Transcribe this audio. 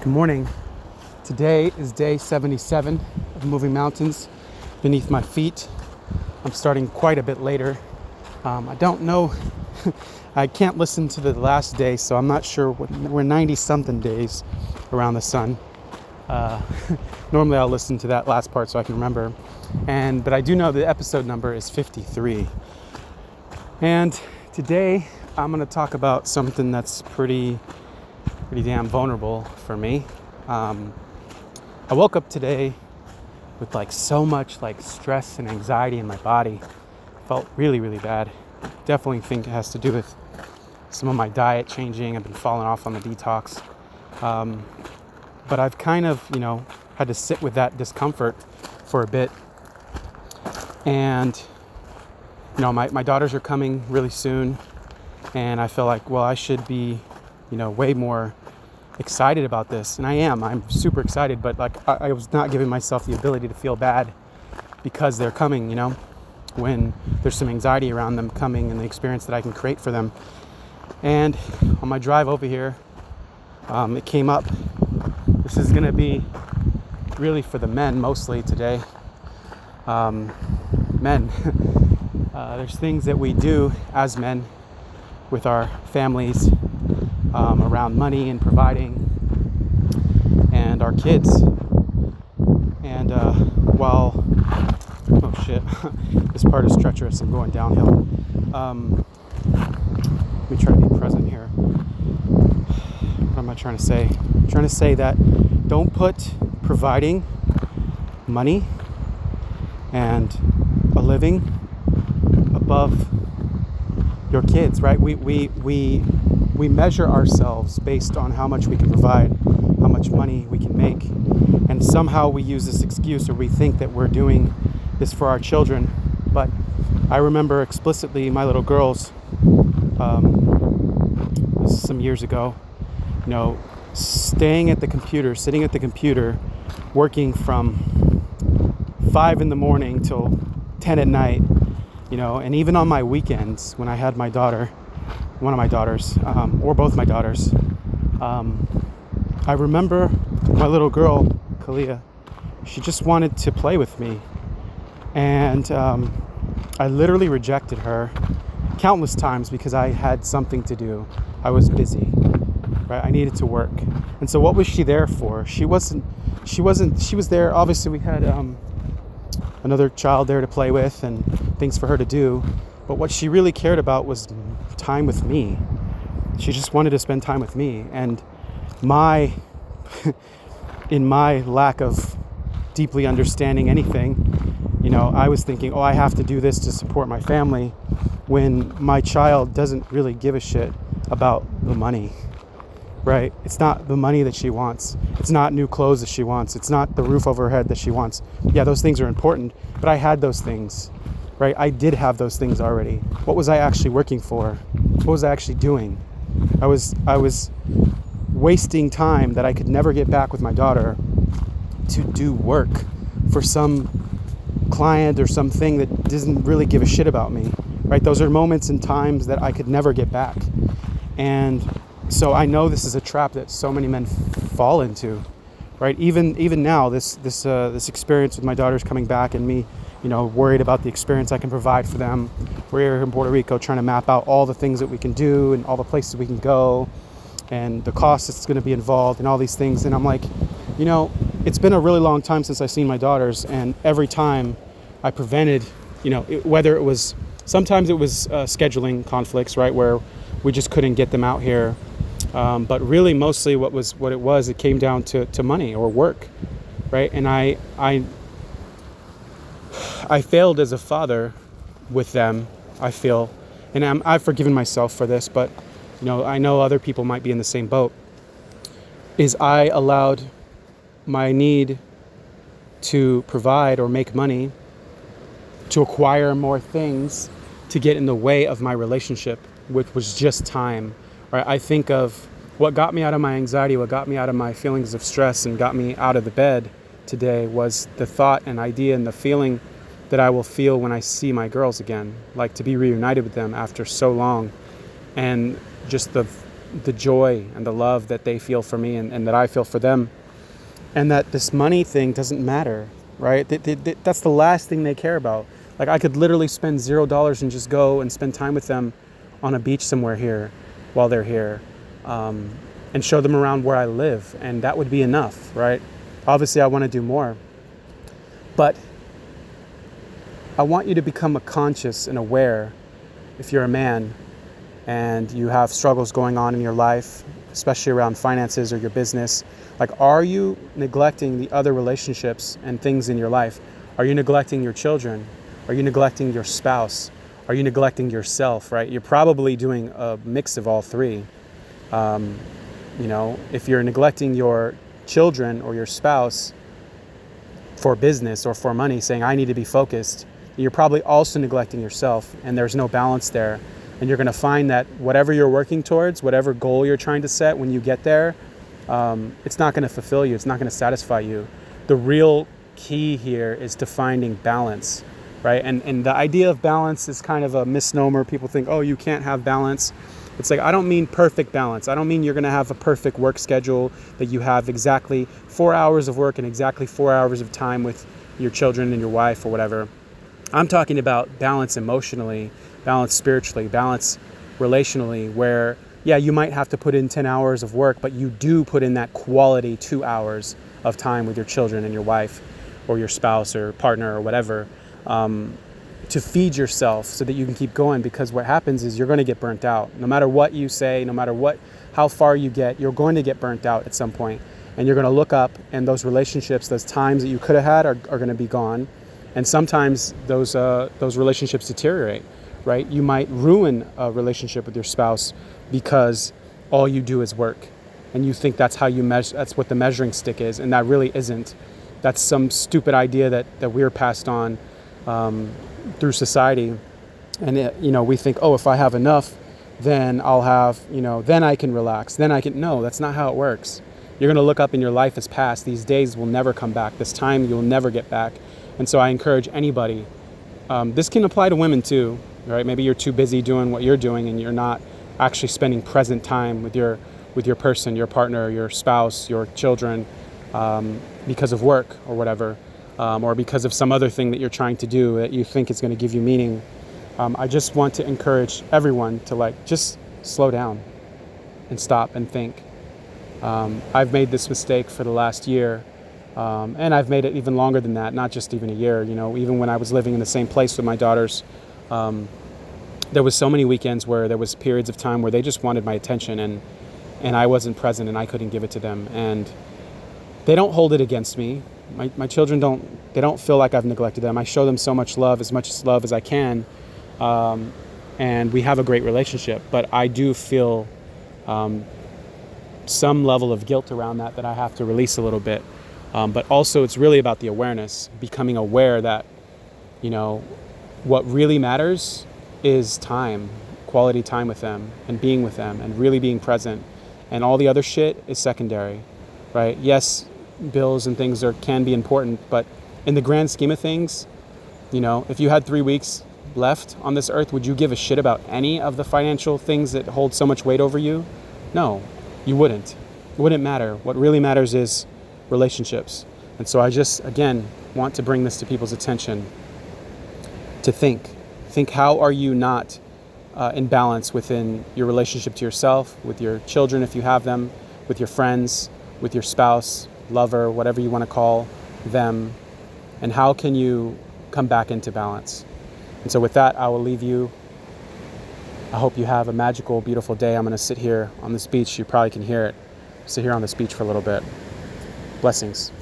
morning. Today is day 77 of Moving Mountains Beneath My Feet. I'm starting quite a bit later. I don't know, I can't listen to the last day, so I'm not sure. We're 90 something days around the sun. Normally I'll listen to that last part so I can remember. But I do know the episode number is 53. And today I'm going to talk about something that's pretty damn vulnerable for me. I woke up today with so much stress and anxiety in my body. Felt really bad. Definitely think it has to do with some of my diet changing. I've been falling off on the detox. But I've kind of, had to sit with that discomfort for a bit. And, my daughters are coming really soon. And I feel like, I should be, way more excited about this. And I am. I'm super excited. But I was not giving myself the ability to feel bad because they're coming, when there's some anxiety around them coming and the experience that I can create for them. And on my drive over here, it came up. This is going to be really for the men mostly today. Men, there's things that we do as men with our families around money and providing and our kids. And oh shit, this part is treacherous. I'm going downhill. Let me try to be present here. What am I trying to say? I'm trying to say that don't put providing money and a living above your kids, right? We measure ourselves based on how much we can provide, how much money we can make, and somehow we use this excuse, or we think that we're doing this for our children. But I remember explicitly my little girls, some years ago, staying at the computer, sitting at the computer, working from 5 a.m. till 10 at night, and even on my weekends when I had my daughter, one of my daughters, or both my daughters, I remember my little girl, Kalia, she just wanted to play with me. And I literally rejected her countless times because I had something to do. I was busy, right? I needed to work. And so what was she there for? She was there. Obviously we had another child there to play with and things for her to do. But what she really cared about was time with me. She just wanted to spend time with me. And in my lack of deeply understanding anything, I was thinking, I have to do this to support my family, when my child doesn't really give a shit about the money, right? It's not the money that she wants. It's not new clothes that she wants. It's not the roof over her head that she wants. Yeah, those things are important, but I had those things, right? I did have those things already. What was I actually working for? What was I actually doing? I was wasting time that I could never get back with my daughter to do work for some client or something that doesn't really give a shit about me, right? Those are moments and times that I could never get back. And so I know this is a trap that so many men fall into, right? Even now, this experience with my daughters coming back and me, worried about the experience I can provide for them. We're here in Puerto Rico trying to map out all the things that we can do and all the places we can go and the cost that's going to be involved and all these things. And I'm like, it's been a really long time since I've seen my daughters, and every time I prevented, whether it was, sometimes it was scheduling conflicts, right, where we just couldn't get them out here. But really, mostly it came down to money or work, right? And I failed as a father with them, I feel, and I've forgiven myself for this, but I know other people might be in the same boat. Is I allowed my need to provide or make money, to acquire more things, to get in the way of my relationship, which was just time, right? I think of what got me out of my anxiety, what got me out of my feelings of stress and got me out of the bed today was the thought and idea and the feeling that I will feel when I see my girls again, like to be reunited with them after so long. And just the the joy and the love that they feel for me and that I feel for them. And that this money thing doesn't matter, right? That's the last thing they care about. Like, I could literally spend $0 and just go and spend time with them on a beach somewhere here while they're here, and show them around where I live. And that would be enough, right? Obviously, I want to do more. But I want you to become conscious and aware, if you're a man and you have struggles going on in your life, especially around finances or your business. Like, are you neglecting the other relationships and things in your life? Are you neglecting your children? Are you neglecting your spouse? Are you neglecting yourself, right? You're probably doing a mix of all three. If you're neglecting your children or your spouse for business or for money, saying, I need to be focused, you're probably also neglecting yourself, and there's no balance there. And you're going to find that whatever you're working towards, whatever goal you're trying to set, when you get there, it's not going to fulfill you. It's not going to satisfy you. The real key here is to finding balance, right? And the idea of balance is kind of a misnomer. People think, oh, you can't have balance. It's like, I don't mean perfect balance. I don't mean you're going to have a perfect work schedule, that you have exactly 4 hours of work and exactly 4 hours of time with your children and your wife or whatever. I'm talking about balance emotionally, balance spiritually, balance relationally, where, yeah, you might have to put in 10 hours of work, but you do put in that quality 2 hours of time with your children and your wife or your spouse or partner or whatever, to feed yourself so that you can keep going. Because what happens is you're going to get burnt out. No matter what you say, no matter how far you get, you're going to get burnt out at some point. And you're going to look up, and those relationships, those times that you could have had are going to be gone. And sometimes those relationships deteriorate, right? You might ruin a relationship with your spouse because all you do is work, and you think that's how you measure. That's what the measuring stick is, and that really isn't. That's some stupid idea that we're passed on through society, and we think, oh, if I have enough, then I'll have, then I can relax. Then I can. No, that's not how it works. You're going to look up and your life has passed. These days will never come back. This time you'll never get back. And so I encourage anybody, this can apply to women too, right? Maybe you're too busy doing what you're doing and you're not actually spending present time with your person, your partner, your spouse, your children, because of work or whatever, or because of some other thing that you're trying to do that you think is going to give you meaning. I just want to encourage everyone to just slow down and stop and think. I've made this mistake for the last year. And I've made it even longer than that, not just even a year. Even when I was living in the same place with my daughters, there was so many weekends where there was periods of time where they just wanted my attention, and I wasn't present and I couldn't give it to them. And they don't hold it against me. My children don't feel like I've neglected them. I show them so much love as I can, and we have a great relationship. But I do feel some level of guilt around that I have to release a little bit. But also it's really about the awareness, becoming aware that, what really matters is time, quality time with them and being with them and really being present. And all the other shit is secondary, right? Yes, bills and things can be important, but in the grand scheme of things, if you had 3 weeks left on this earth, would you give a shit about any of the financial things that hold so much weight over you? No, you wouldn't. It wouldn't matter. What really matters is relationships. And so I just, again, want to bring this to people's attention, to think how are you not in balance within your relationship to yourself, with your children if you have them, with your friends, with your spouse, lover, whatever you want to call them, and how can you come back into balance. And so with that, I will leave you. I hope you have a magical, beautiful day. I'm going to sit here on this beach. You probably can hear it. Sit here on this beach for a little bit. Blessings.